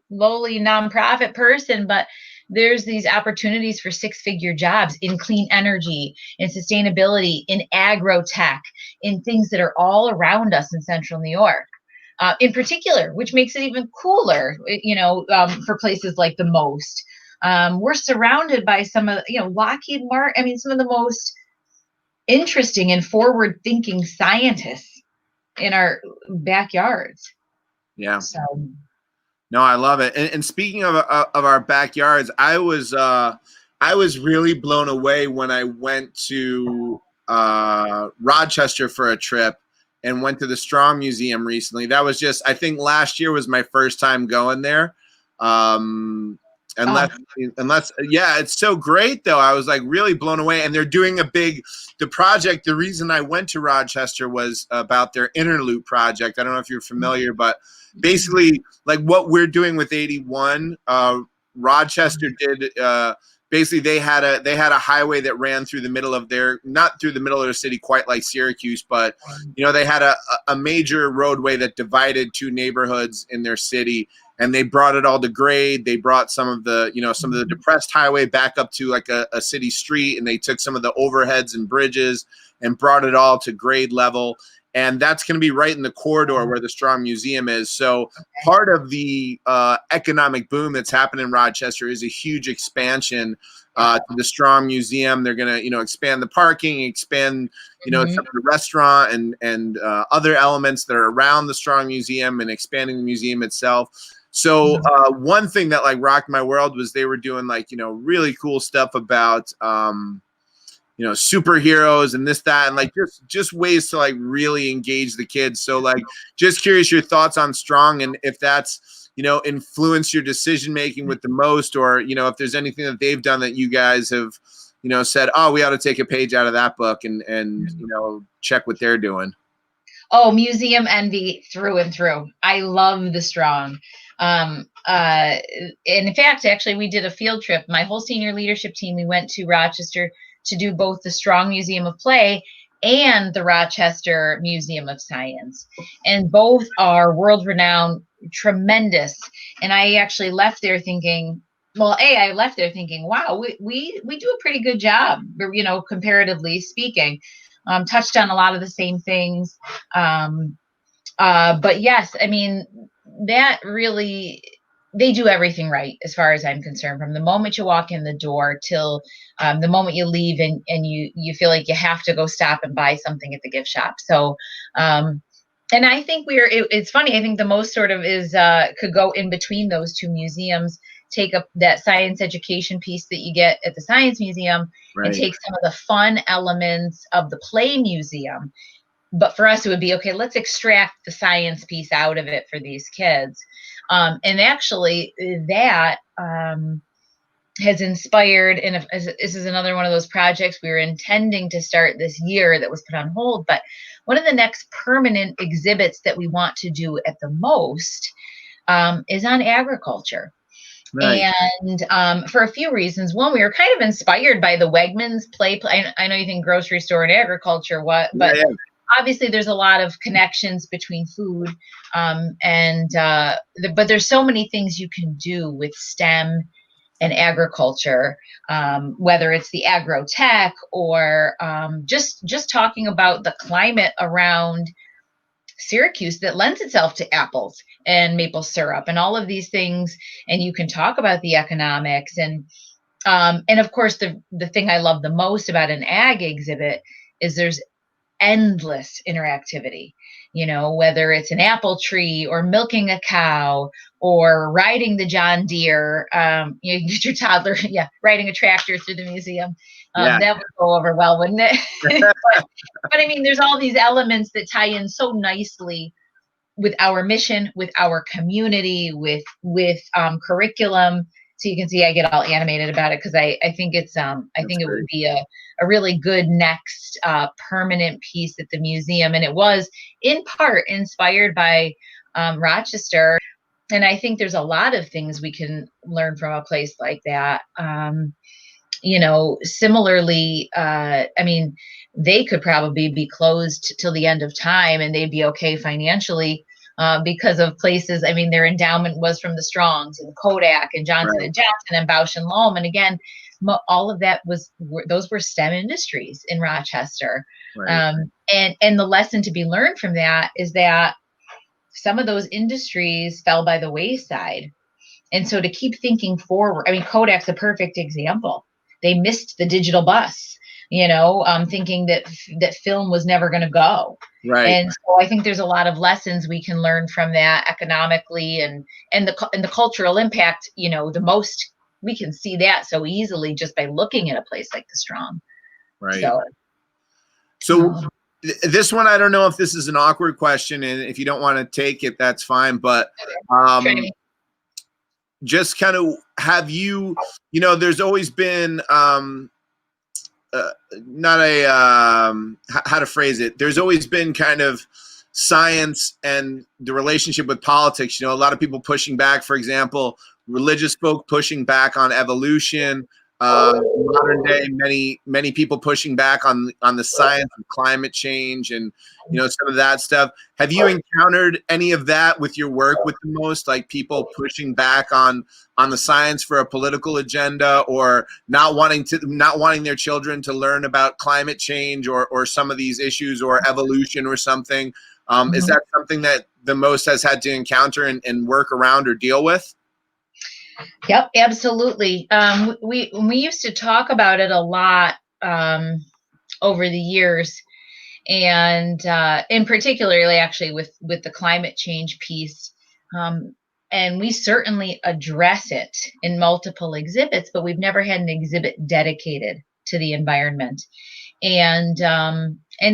lowly nonprofit person, but there's these opportunities for six-figure jobs in clean energy, in sustainability, in agro tech, in things that are all around us in central New York. In particular, which makes it even cooler, for places like the most. We're surrounded by some of, Lockheed Martin, I mean, some of the most interesting and forward-thinking scientists in our backyards. Yeah. So, No, I love it. And speaking of our backyards, I was really blown away when I went to Rochester for a trip and went to the Strong Museum recently. That was just, I think last year was my first time going there. Um, unless, yeah, it's so great though. I was like really blown away, and they're doing the project. The reason I went to Rochester was about their Interloop project. I don't know if you're familiar, but basically like what we're doing with 81, Rochester did, basically they had a highway that ran through the middle of not through the middle of their city quite like Syracuse, but they had a major roadway that divided two neighborhoods in their city, and they brought it all to grade. They brought some of the depressed highway back up to like a city street, and they took some of the overheads and bridges and brought it all to grade level. And that's going to be right in the corridor where the Strong Museum is. So part of the economic boom that's happened in Rochester is a huge expansion to the Strong Museum. They're going to, expand the parking, expand, some of the restaurant and other elements that are around the Strong Museum, and expanding the museum itself. So one thing that like rocked my world was they were doing like, really cool stuff about, superheroes and this, that, and like just ways to like really engage the kids. So like, just curious your thoughts on Strong, and if that's, influenced your decision making with the most, or, if there's anything that they've done that you guys have, said, oh, we ought to take a page out of that book and check what they're doing. Oh, museum envy through and through. I love the Strong. In fact, actually, we did a field trip. My whole senior leadership team, we went to Rochester to do both the Strong Museum of Play and the Rochester Museum of Science. And both are world-renowned, tremendous. And I actually left there thinking, I left there thinking, wow, we do a pretty good job, comparatively speaking. Touched on a lot of the same things. But yes, I mean, that really, they do everything right as far as I'm concerned, from the moment you walk in the door till the moment you leave, and you feel like you have to go stop and buy something at the gift shop. So, and I think it's funny. I think the most sort of is could go in between those two museums, take up that science education piece that you get at the Science Museum, and take some of the fun elements of the Play Museum. But for us, it would be, okay, let's extract the science piece out of it for these kids. And actually that has inspired, and this is another one of those projects we were intending to start this year that was put on hold. But one of the next permanent exhibits that we want to do at the most is on agriculture. Nice. And for a few reasons. One, we were kind of inspired by the Wegmans play. I know you think grocery store and agriculture, but obviously there's a lot of connections between food, but there's so many things you can do with STEM and agriculture, whether it's the agro tech or just talking about the climate around Syracuse that lends itself to apples and maple syrup and all of these things. And you can talk about the economics and of course the thing I love the most about an ag exhibit is there's endless interactivity, whether it's an apple tree or milking a cow or riding the John Deere. You get your toddler, riding a tractor through the museum. That would go over well, wouldn't it? but I mean, there's all these elements that tie in so nicely with our mission, with our community, with curriculum. So you can see I get all animated about it because I think it's I think it would be a really good next permanent piece at the museum. And it was in part inspired by Rochester. And I think there's a lot of things we can learn from a place like that. Similarly, I mean, they could probably be closed till the end of time and they'd be okay financially, because of places. I mean, their endowment was from the Strongs and Kodak and Johnson Right. and Johnson and Bausch and Lomb. And again, all of that those were STEM industries in Rochester. Right. And the lesson to be learned from that is that some of those industries fell by the wayside. And so to keep thinking forward, I mean, Kodak's a perfect example. They missed the digital bus, thinking that film was never going to go. Right. And so I think there's a lot of lessons we can learn from that economically, and the cultural impact. The most we can see that so easily just by looking at a place like the Strong. Right. So, So this one, I don't know if this is an awkward question, and if you don't want to take it, that's fine. But just kind of have you, there's always been not a how to phrase it. There's always been kind of science and the relationship with politics. A lot of people pushing back. For example, religious folk pushing back on evolution. Modern day, many people pushing back on the science of climate change and some of that stuff. Have you encountered any of that with your work with the most, like people pushing back on the science for a political agenda, or not wanting their children to learn about climate change or some of these issues or evolution or something? Is that something that the most has had to encounter and work around or deal with? Yep, absolutely. We used to talk about it a lot over the years, and particularly actually with the climate change piece. And we certainly address it in multiple exhibits, but we've never had an exhibit dedicated to the environment. And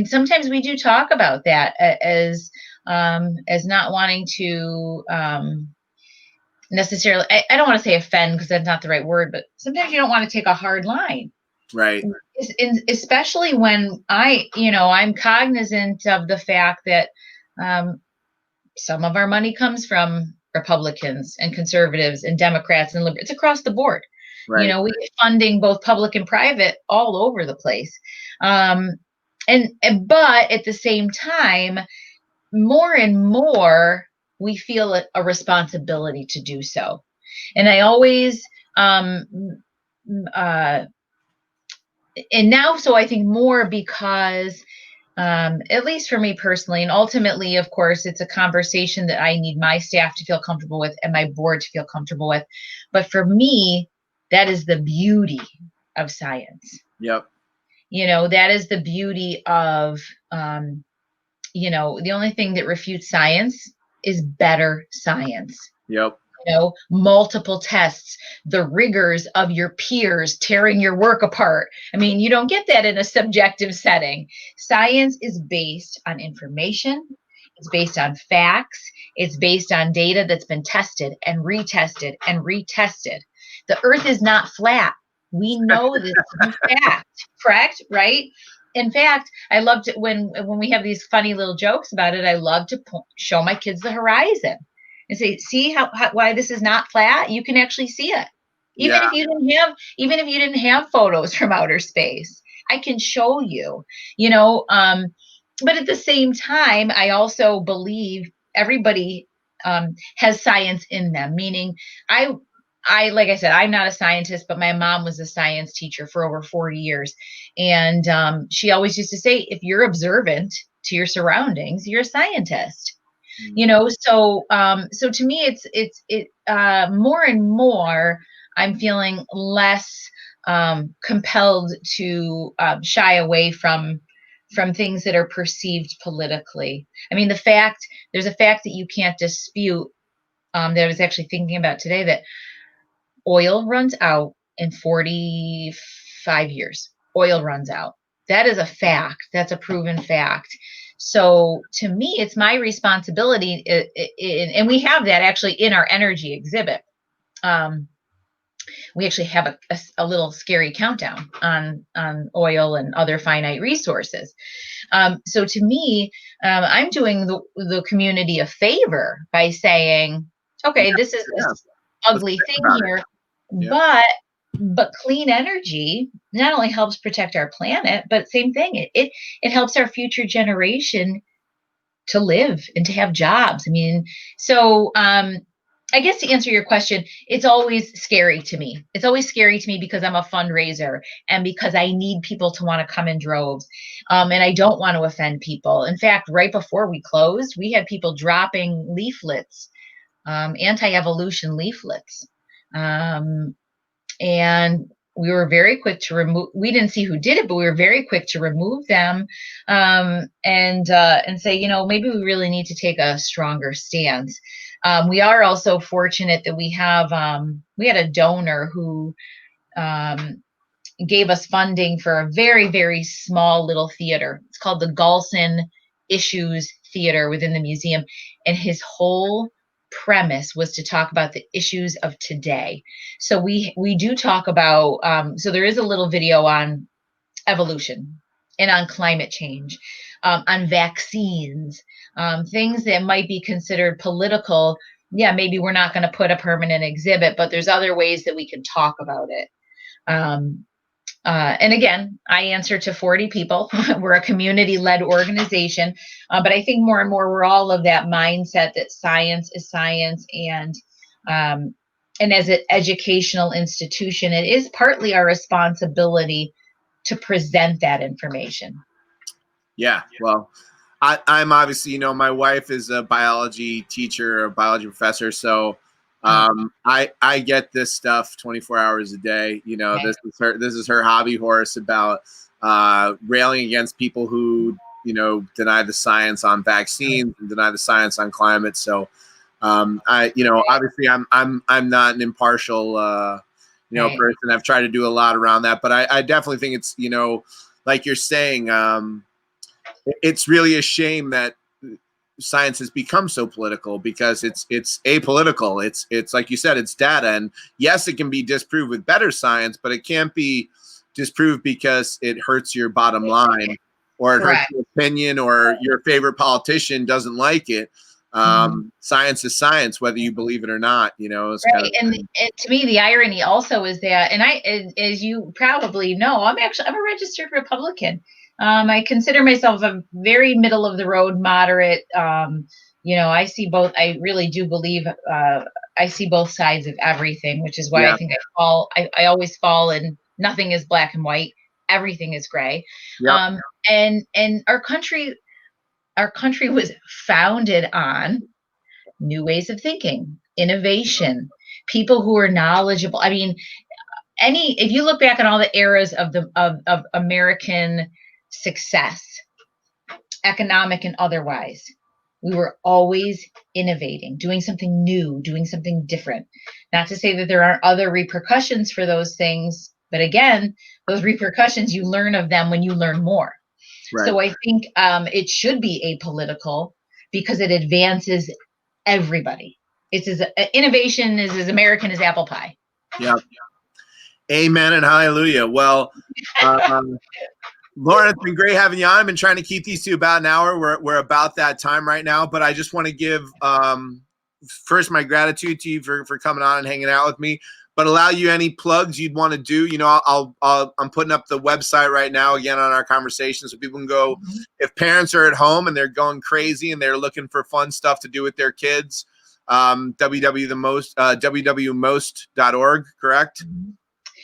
sometimes we do talk about that as not wanting to necessarily, I don't want to say offend because that's not the right word, but sometimes you don't want to take a hard line. Right. Especially when I'm cognizant of the fact that some of our money comes from Republicans and conservatives and Democrats and liberals. It's across the board. Right. We get funding both public and private all over the place. But at the same time, more and more, we feel a responsibility to do so. And I always, and now, so I think more because, at least for me personally, and ultimately, of course, it's a conversation that I need my staff to feel comfortable with and my board to feel comfortable with. But for me, that is the beauty of science. Yep. That is the beauty of, the only thing that refutes science is better science. Yep. Multiple tests, the rigors of your peers tearing your work apart. I mean, you don't get that in a subjective setting. Science is based on information. It's based on facts. It's based on data that's been tested and retested and retested. The earth is not flat. We know this to be fact, correct? Right? In fact, I love to, when we have these funny little jokes about it, I love to show my kids the horizon and say, see why this is not flat? You can actually see it. Even if you didn't have photos from outer space, I can show you, but at the same time, I also believe everybody has science in them, meaning I, like I said, I'm not a scientist, but my mom was a science teacher for over 40 years. And she always used to say, if you're observant to your surroundings, you're a scientist. So to me, it's more and more, I'm feeling less compelled to shy away from things that are perceived politically. I mean, there's a fact that you can't dispute, that I was actually thinking about today, that oil runs out in 45 years. Oil runs out. That is a fact. That's a proven fact. So to me, it's my responsibility, and we have that actually in our energy exhibit. We actually have a little scary countdown on oil and other finite resources. So to me, I'm doing the community a favor by saying, okay, this is this ugly thing here, but But clean energy not only helps protect our planet, but same thing, it helps our future generation to live and to have jobs. I mean, so I guess to answer your question, it's always scary to me. It's always scary to me because I'm a fundraiser and because I need people to want to come in droves. And I don't want to offend people. In fact, right before we closed, we had people dropping leaflets, anti-evolution leaflets. And we were very quick to remove. We didn't see who did it, but we were very quick to remove them, and say, maybe we really need to take a stronger stance. We are also fortunate that we had a donor who gave us funding for a very, very small little theater. It's called the Galson Issues Theater within the museum, and his whole premise was to talk about the issues of today. So we do talk about. So there is a little video on evolution and on climate change, on vaccines, things that might be considered political. Yeah, maybe we're not going to put a permanent exhibit, but there's other ways that we can talk about it. And again, I answer to 40 people. We're a community-led organization, but I think more and more we're all of that mindset that science is science, and as an educational institution, it is partly our responsibility to present that information. Yeah, well, I'm obviously, my wife is a biology teacher, a biology professor, so I get this stuff 24 hours a day. This is her hobby horse about railing against people who deny the science on vaccines and deny the science on climate. So obviously I'm not an impartial person. I've tried to do a lot around that, but I definitely think it's like you're saying, it's really a shame that science has become so political, because it's apolitical. It's like you said, it's data, and yes, it can be disproved with better science, but it can't be disproved because it hurts your bottom line, or it hurts your opinion, or your favorite politician doesn't like it. Science is science, whether you believe it or not. Right. And to me, the irony also is that, and as you probably know, I'm a registered Republican. I consider myself a very middle of the road moderate. I see both. I really do believe I see both sides of everything, which is why I think I always fall in nothing is black and white. Everything is gray. Yep. And our country was founded on new ways of thinking, innovation, people who are knowledgeable. I mean, if you look back on all the eras of American success, economic and otherwise, we were always innovating, doing something new, doing something different. Not to say that there aren't other repercussions for those things, but again, those repercussions, you learn of them when you learn more. Right. So I think it should be apolitical because it advances everybody. Innovation is as American as apple pie. Yeah. Amen and hallelujah. Well, Lauren, it's been great having you on. I've been trying to keep these to about an hour. We're about that time right now, but I just want to give first my gratitude to you for coming on and hanging out with me, but allow you any plugs you'd want to do. I'm putting up the website right now again on our conversation, so people can go. If parents are at home and they're going crazy and they're looking for fun stuff to do with their kids, www.most.org, correct?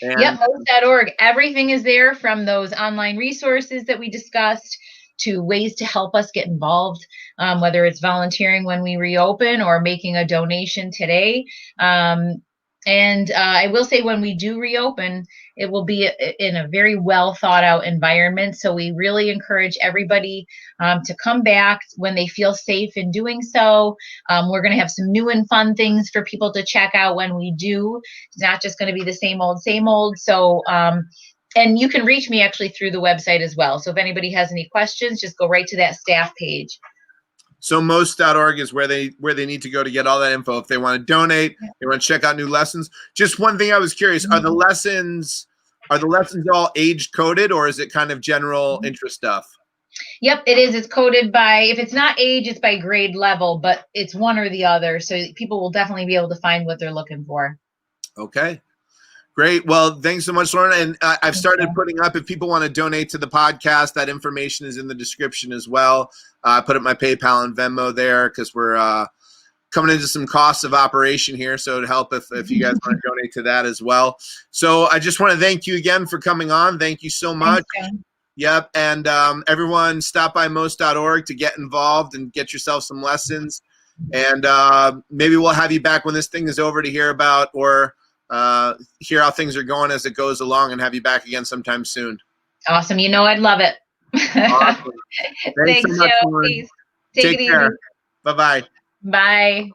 Yep, most.org. Everything is there, from those online resources that we discussed to ways to help us get involved, whether it's volunteering when we reopen or making a donation today. And I will say, when we do reopen, it will be in a very well thought out environment. So we really encourage everybody to come back when they feel safe in doing so. We're going to have some new and fun things for people to check out when we do. It's not just going to be the same old, same old. So, and you can reach me actually through the website as well. So if anybody has any questions, just go right to that staff page. So most.org is where they need to go to get all that info if they want to donate, they want to check out new lessons. Just one thing I was curious, are the lessons all age coded, or is it kind of general interest stuff? Yep, it is. It's coded by, if it's not age, it's by grade level, but it's one or the other. So people will definitely be able to find what they're looking for. Okay. Great. Well, thanks so much, Lauren. And I've started putting up, if people want to donate to the podcast, that information is in the description as well. I put up my PayPal and Venmo there because we're coming into some costs of operation here. So it'd help if you guys want to donate to that as well. So I just want to thank you again for coming on. Thank you so much. Thanks, Yep. And everyone, stop by most.org to get involved and get yourself some lessons. And maybe we'll have you back when this thing is over to hear about or hear how things are going as it goes along, and have you back again sometime soon. Awesome. You know, I'd love it. Awesome. Thanks so much, Joe. Lauren. Peace. Take it care. easy. Bye-bye. Bye.